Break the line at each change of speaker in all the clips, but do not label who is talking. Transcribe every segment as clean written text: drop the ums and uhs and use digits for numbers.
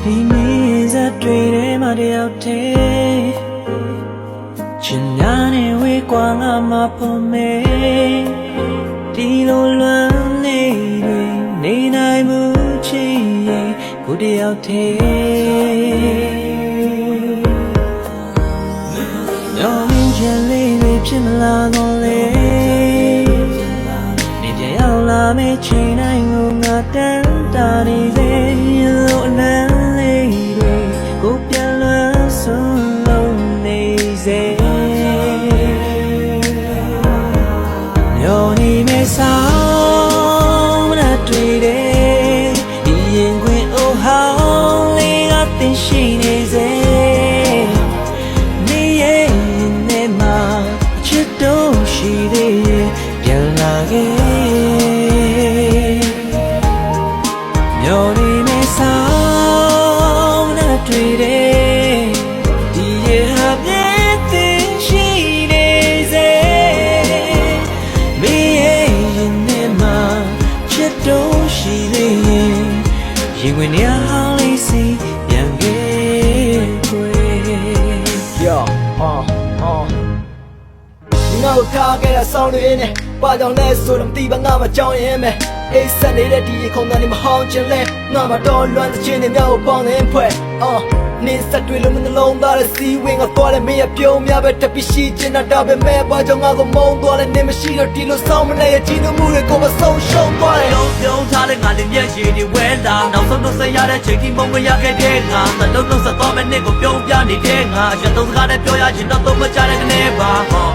ဒီနေ့စတွေ့တယ်မတယောက်တည်းချင်ညာနေဝေးကွာငါမဖို့မေဒီလိုလွမ်းနေတွေနေနိုင်မှုချင်ရင်ကိုတယောက်တည်းညောင်းရင်ချင်လေးတွေဖြစ်မလာတော့လေနေပြန်ရောက်လာမယ့်ချိန်တိုင်းကိုငါတန်းတာနေစေလို့အနမ်းလေးတွေကိုပြန်လွမ်းဆုံးလုံးနေစေညောင်းနေမယ့်ဆောင်မတွေ့တယ်ဒီရင်ခွင်အိုဟောင်းလေးကတင်ရှိနေစေနေရဲ့နေမှာချစ်တော့ရှိသေးရဲ့ပြန်လာခဲ့ညောင်းနေမယ့်ဆောင်မတွေ့တယ်ဒီရဲ့ဟာပြည့်တင်ရှိနေစေမေရဲ့နေမှာချစ်တော့ရှိသေးရဲ့ရင်ဝင်ရဟောင်းလေးစီပြန်ခဲ့ခွေ
Yo, ငါ့ကိုထားခဲ့တဲ့ဆောင်းတွေနဲ့ဘာကြောင့်လဲဆိုတော့မသိပါငါမကြောက်ရင်ပဲအိတ်ဆက်နေတဲ့ဒီခုံတန်းနေမဟောင်းချင်လဲငါမတော်လွမ်းတဲ့ချင်းတွေမြောက်ကိုပေါင်းနေဖွဲ့နေစက်တွေလုံးမနှလုံးသားတဲ့စီဝင်းကသွားတယ်မင်းရပြုံးများပဲတပီရှိချင်တာပဲမဲ့ဘာကြောင့်ငါကိုမုန်းသွားလဲနေမရှိတော့ဒီလိုဆောင်းမနေရဲ့ကြီးနှမှုတွေကိုမဆုံးရှုံးသွားတယ်
လုံးပြုံးထားတဲ့ငါလေးမျက်ရည်တွေဝဲလာနောက်ဆုံးတော့ဆက်ရတဲ့ချိန်ထိမုံမရခဲ့တဲ့ငါသလုံးလုံးဆက်သွားမဲ့နေ့ကိုပြုံးပြနေတဲ့ငါရတုံးစကားနဲ့ပြောရချင်တော့တော့မကြတဲ့ကနေပါ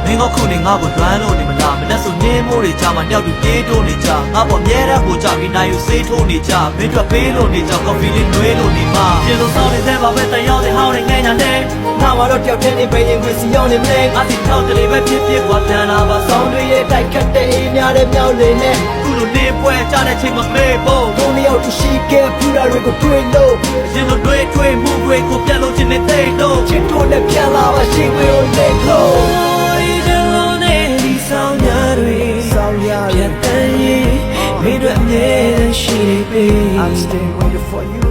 မင်းကခုနေငါကိုလွမ်းလို့နေမလားမနဲ့ဆိုနေမိုးတွေကြမှာတယောက်တူပြေးတိုးနေကြငါပေါ်မြဲတဲ့ကိုကြပြီးနိုင်ယူစေးထိုးနေကြမင်းတို့ပေးလို့နေကြကော်ဖီလေးနွေးလို့နေမှာပြေလို့ဆောင်းနေတဲ့ဘာပဲတယောက်ဟောင်းနေငဲ့ညာနဲ့
ငါမတော့တယောက်တည်းနေပဲရင်ခွေစီရောက်နေမလဲ
ငါစီထောက်ကလေးပဲဖြစ်ဖြစ်ကွာတန်လာပါ
ဆောင်းတွေရဲ့တိုက်ခတ်တဲ့အေးများတဲ့မြောက်လေးနဲ့
ခုလိုနေပွဲကြတဲ့ချိန်မှာမေးဖို့
ဘုံလျောက်တူရှိခဲ့ဖူတာတွေကိုတွေ့လို့
ရင်လိုတွေ့မှုတွေကိုပြတ်လို့ချင်နေတဲ့တော့
ချစ်တို့နဲ့ပြန်လာပါရှိခွေကိုလက်လို့
ဒီလိုနဲ့ဒီဆောင်ရတွေပြန်တန်ရင်မင်းတို့အမြဲရှိနေပြီ
I'm staying waiting for you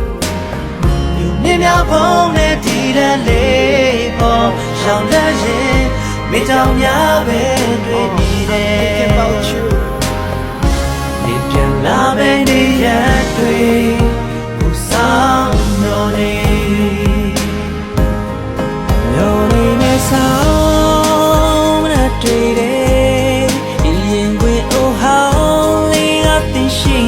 မြင်များဖုံးနဲ့ဒီတဲ့လေးပေါ်ရှောင်းတဲ့ရင်မိတောင်များပဲတွေ့နေတယ်
about you
ဒီပြန်လာပဲနေရတွေ့ဘူဆောင်လို့နေလို့နေနဲ့ဆောင်မတွေ့တယ်ဒီရင်ခွင်အိုဟောင်းလေးကတင်ရှိ